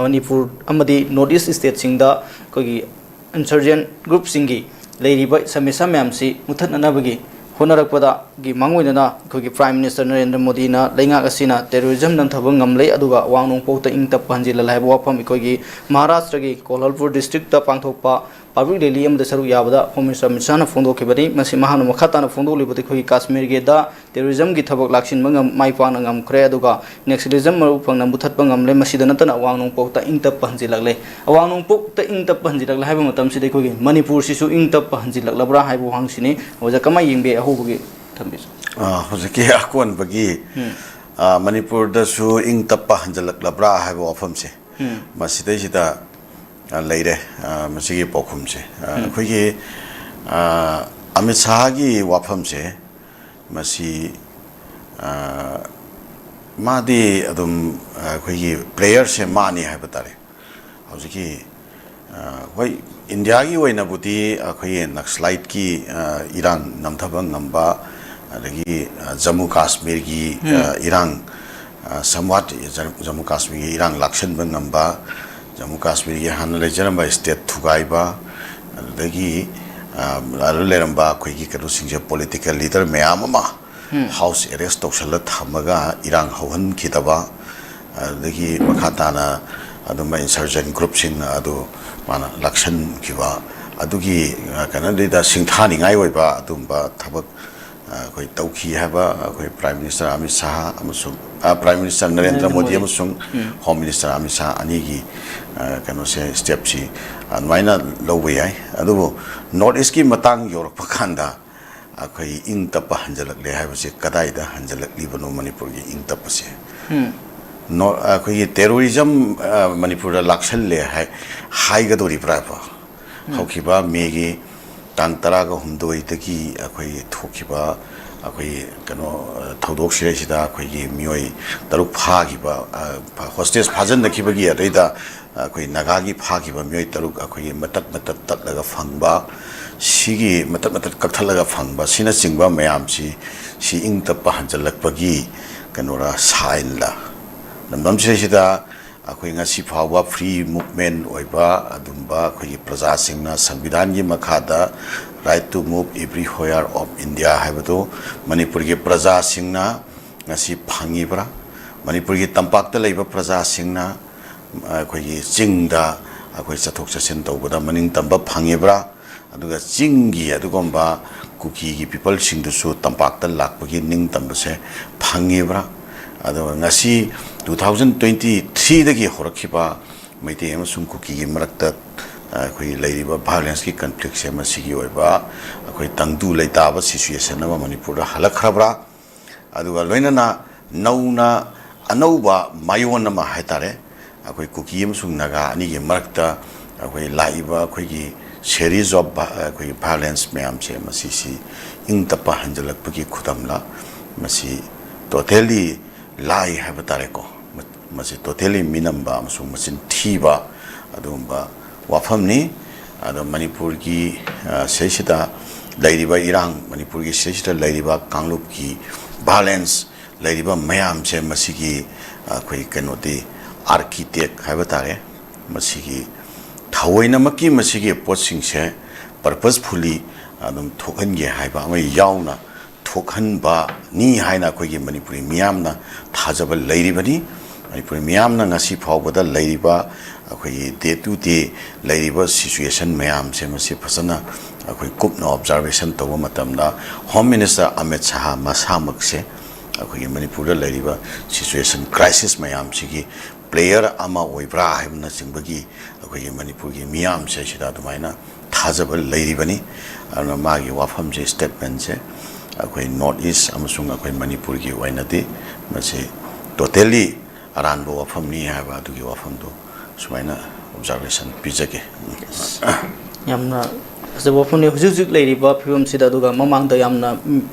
manipur amadi northeast state singda kogi insurgent group singi leiriba samisa myamsi muthananabagi honarakpada gi mangoinana kogi prime minister narendra modi na lenga asina terrorism nan thabang ngamlei aduga wangnong pota ingta panjila laibo wafam kogi maharashtra gi kolalpur district ta pangthokpa public rally am da saru yabada home minister misana fondo kebani masi mahanu makhatana fondo libati kogi kashmir ge da terrorism gi thabak laksin mangam maipana ngam khre aduga nationalism maru phangna muthat bangam le masida natana wangnong pota ingta panjilagle wangnong pota ingta panjilagle haiba matam sidai kogi manipur sisu ingta panjilaglabra haibu hangsini oja kama yingbe ahubugi thambis hojaki akon bagi manipur da su ingta panjilaglabra haibu afamse masidai sida leire masigi pokhumse khoigi amit sahagi wafamse masi madi adum khoigi player se mani habatare hojiki hoi india gi oina buti khoi naxalite ki irang namthabang ngamba adagi jammu kashmir gi irang somewhat jammu kashmir gi irang lakshan bang ngamba jammu kashmir gi han lejaramba state thugaiba adagi leramba khoigi kadu singje political leader mayamama house arrest toksala thamaga irang hohan khitaba adagi makhatana aduma insurgent group sing adu mana lakshan kiwa adugi kanadi da singthani ngai oiba adumba thabak khoi tauki haba khoi prime minister amit shah amasung prime minister narendra modi amasung home minister amit shah ani gi kano se step si anmaina lowe yai adu north east ki matang yorok pakhanda akhoi ing tapa hanjalak le haiba se kadai da hanjalak libano manipur gi ing tapa se no akhoi terrorism manipur da lakshal le hai ga dori prapa haukiba megi tantara ga humdoi taki akhoi thokiba akhoi kano thodok sire sida akhoi gi mioi taruk pha giba hostage phajan nakhiba gi reida akhoi nagagi pha giba mioi taruk akhoi matat tatlaga phangba sigi matat kakthlaga phangba sina chingba mayam si ing tapa hanjalakpagi kanora sign la namdam sire sida akhoi ngasi phawa free movement oiba adumba akhoi praja singna samvidhan gi makhada right to move everywhere of india haibado manipur gi praja singna ngasi phangibra manipur gi tampak ta leiba praja singna akhoi gi chingda akhoi chathok chasin tawbada maning tamba phangibra aduga chinggi adugomba kuki gi people singdusu tampak ta lakpagi ning tambase phangibra ado ngasi 2023 dagi horakhiba maite amasung kuki gi marakta akhoi leiriba violence ki conflict se masigi oiba akhoi tangdu leitaba situation ama manipur da halakhrabra aduga loinana nauna anauba mayon ama haitare akhoi kuki amasung naga ani gi marakta akhoi laiba akhoi gi series of akhoi violence mayam se masisi ingtapa hanjalakpagi khudamla masi totally lai habatare ko masi totally minamba amasung masin thiba adumba wafamni ado manipur gi sesida lairiba irang manipur gi sesida lairiba kanglup gi balance lairiba mayam se masigi khoi kanoti architect habatare masigi thawaina maki masigi potsing se purposefully adum thokhan ge haiba amai yauna thokhan ba ni haina khoi manipuri miyamna thajaba leiribani manipuri miyamna ngasi phawbada leiriba akhoi day to day leiriba situation mayam se masi phasana akhoi kupna observation tawa matamda home minister amit shah masamak se akhoi manipur da leiriba situation crisis mayam sigi player ama oibra haimna singbagi akhoi manipur gi miyam se sida dumaina thajaba leiribani ana magi wafam je statement se akhoi north east amasung akhoi manipur gi wainati mase totally aranbo wafam ni haba du gi wafam do sumaina observation pijake yamna se wafam ne hujuk leiriba phim sida duga mamang da yamna